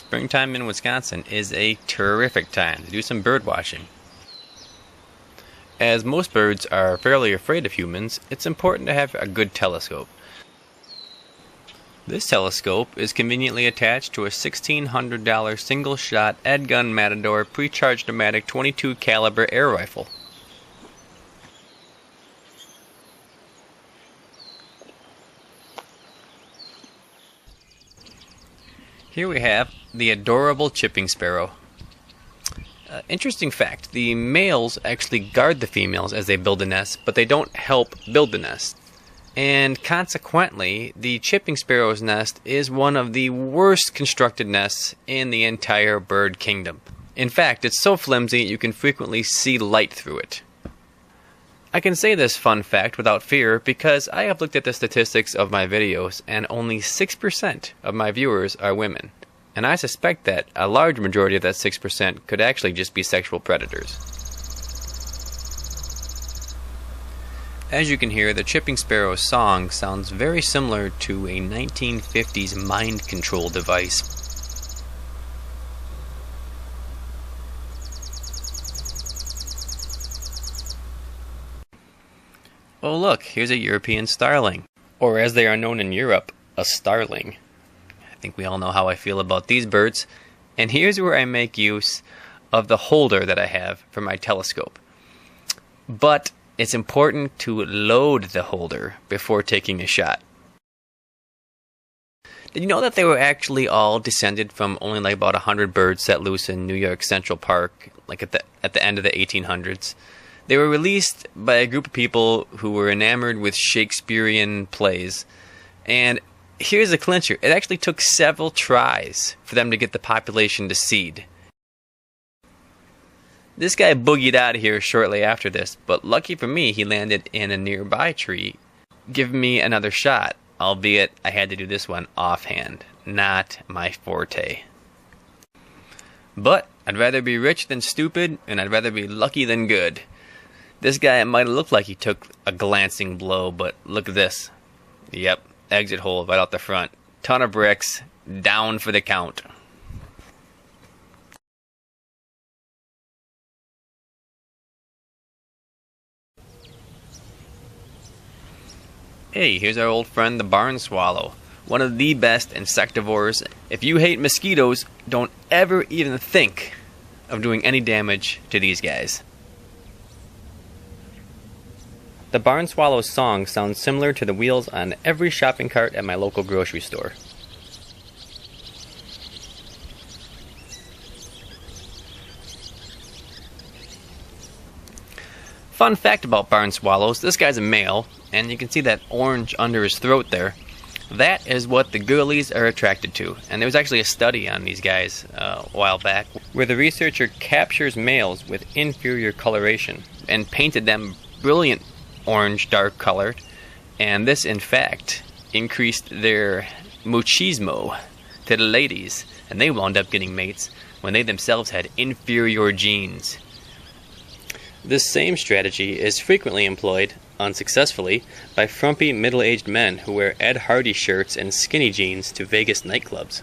springtime in Wisconsin is a terrific time to do some bird watching. As most birds are fairly afraid of humans, it's important to have a good telescope. This telescope is conveniently attached to a $1,600 single-shot Edgun Matador pre-charged pneumatic .22 caliber air rifle. Here we have the adorable chipping sparrow. Interesting fact, the males actually guard the females as they build the nest, but they don't help build the nest. And consequently, the chipping sparrow's nest is one of the worst constructed nests in the entire bird kingdom. In fact, it's so flimsy you can frequently see light through it. I can say this fun fact without fear because I have looked at the statistics of my videos and only 6% of my viewers are women. And I suspect that a large majority of that 6% could actually just be sexual predators. As you can hear, the chipping sparrow's song sounds very similar to a 1950s mind control device. Oh look, here's a European starling, or as they are known in Europe, a starling. I think we all know how I feel about these birds, and here's where I make use of the holder that I have for my telescope. But it's important to load the holder before taking a shot. Did you know that they were actually all descended from only like about 100 birds set loose in New York Central Park, like at the end of the 1800s? They were released by a group of people who were enamored with Shakespearean plays. And here's the clincher. It actually took several tries for them to get the population to seed. This guy boogied out of here shortly after this, but lucky for me, he landed in a nearby tree, giving me another shot, albeit I had to do this one offhand. Not my forte. But I'd rather be rich than stupid, and I'd rather be lucky than good. This guy might have looked like he took a glancing blow, but look at this. Yep, exit hole right out the front. Ton of bricks, down for the count. Hey, here's our old friend the barn swallow. One of the best insectivores. If you hate mosquitoes, don't ever even think of doing any damage to these guys. The barn swallow's song sounds similar to the wheels on every shopping cart at my local grocery store. Fun fact about barn swallows, this guy's a male, and you can see that orange under his throat there. That is what the girlies are attracted to. And there was actually a study on these guys a while back where the researcher captures males with inferior coloration and painted them brilliant orange dark colored, and this in fact increased their machismo to the ladies, and they wound up getting mates when they themselves had inferior genes. This same strategy is frequently employed, unsuccessfully, by frumpy middle-aged men who wear Ed Hardy shirts and skinny jeans to Vegas nightclubs.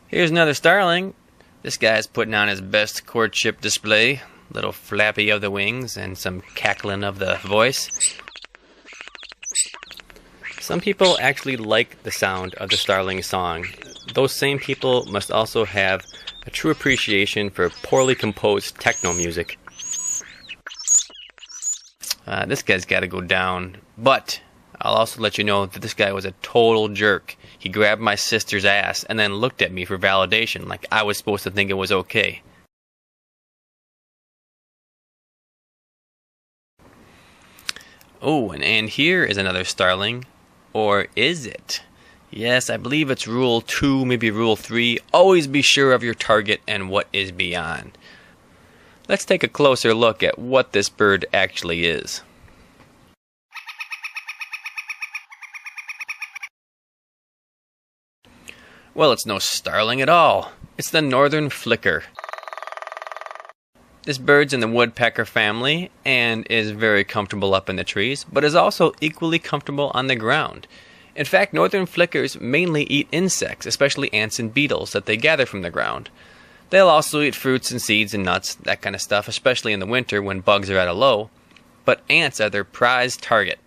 Here's another starling. This guy's putting on his best courtship display. Little flappy of the wings and some cackling of the voice. Some people actually like the sound of the starling song. Those same people must also have a true appreciation for poorly composed techno music. This guy's got to go down, but I'll also let you know that this guy was a total jerk. He grabbed my sister's ass and then looked at me for validation like I was supposed to think it was okay. Oh, and here is another starling. Or is it? Yes, I believe it's rule 2, maybe rule 3. Always be sure of your target and what is beyond. Let's take a closer look at what this bird actually is. Well, it's no starling at all. It's the northern flicker. This bird's in the woodpecker family and is very comfortable up in the trees, but is also equally comfortable on the ground. In fact, northern flickers mainly eat insects, especially ants and beetles that they gather from the ground. They'll also eat fruits and seeds and nuts, that kind of stuff, especially in the winter when bugs are at a low. But ants are their prized target.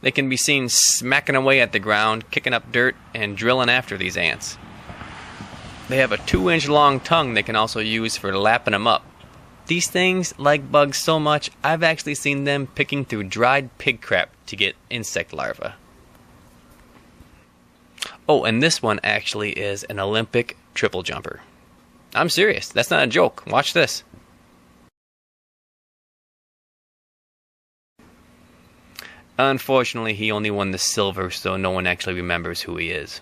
They can be seen smacking away at the ground, kicking up dirt, and drilling after these ants. They have a 2-inch long tongue they can also use for lapping them up. These things like bugs so much, I've actually seen them picking through dried pig crap to get insect larvae. Oh, and this one actually is an Olympic triple jumper. I'm serious, that's not a joke. Watch this. Unfortunately, he only won the silver, so no one actually remembers who he is.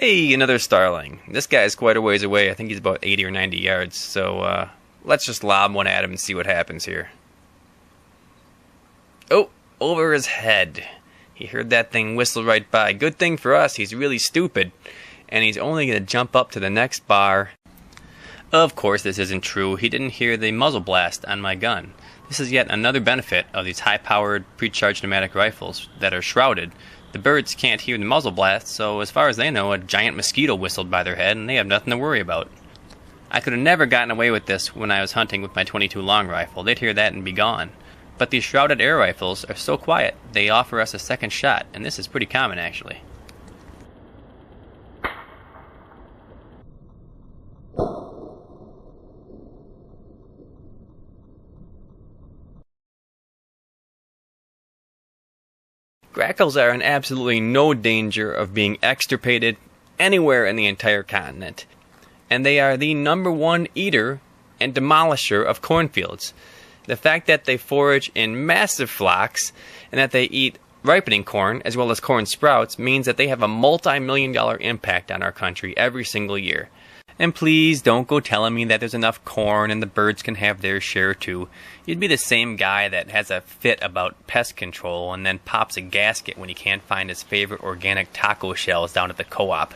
Hey, another starling. This guy is quite a ways away. I think he's about 80 or 90 yards, so let's just lob one at him and see what happens here. Oh, over his head. He heard that thing whistle right by. Good thing for us, he's really stupid. And he's only going to jump up to the next bar. Of course, this isn't true. He didn't hear the muzzle blast on my gun. This is yet another benefit of these high-powered, pre-charged pneumatic rifles that are shrouded. The birds can't hear the muzzle blast, so as far as they know, a giant mosquito whistled by their head, and they have nothing to worry about. I could have never gotten away with this when I was hunting with my .22 long rifle. They'd hear that and be gone. But these shrouded air rifles are so quiet, they offer us a second shot, and this is pretty common, actually. Grackles are in absolutely no danger of being extirpated anywhere in the entire continent. And they are the #1 eater and demolisher of cornfields. The fact that they forage in massive flocks and that they eat ripening corn as well as corn sprouts means that they have a multi-million-dollar impact on our country every single year. And please don't go telling me that there's enough corn and the birds can have their share too. You'd be the same guy that has a fit about pest control and then pops a gasket when he can't find his favorite organic taco shells down at the co-op.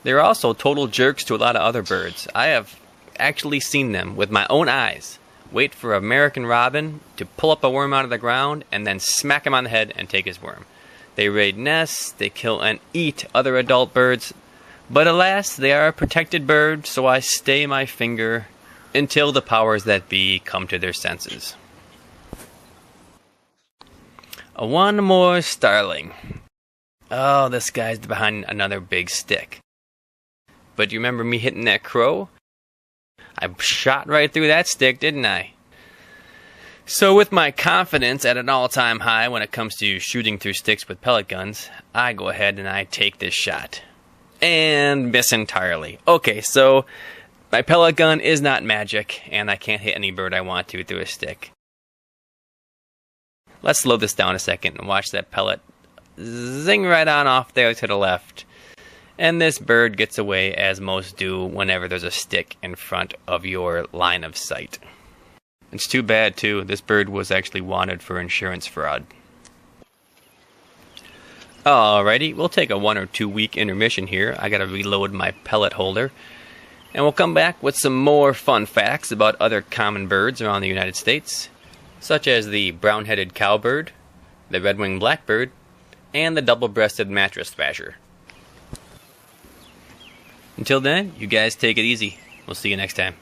They're also total jerks to a lot of other birds. I have actually seen them with my own eyes wait for an American robin to pull up a worm out of the ground and then smack him on the head and take his worm. They raid nests, they kill and eat other adult birds. But alas, they are a protected bird, so I stay my finger until the powers that be come to their senses. One more starling. Oh, this guy's behind another big stick. But you remember me hitting that crow? I shot right through that stick, didn't I? So with my confidence at an all-time high when it comes to shooting through sticks with pellet guns, I go ahead and I take this shot. And miss entirely. Okay, so my pellet gun is not magic, and I can't hit any bird I want to through a stick. Let's slow this down a second and watch that pellet zing right on off there to the left. And this bird gets away as most do whenever there's a stick in front of your line of sight. It's too bad, too. This bird was actually wanted for insurance fraud. Alrighty, we'll take a 1 or 2 week intermission here. I gotta reload my pellet holder. And we'll come back with some more fun facts about other common birds around the United States, such as the brown-headed cowbird, the red-winged blackbird, and the double-breasted mattress thrasher. Until then, you guys take it easy. We'll see you next time.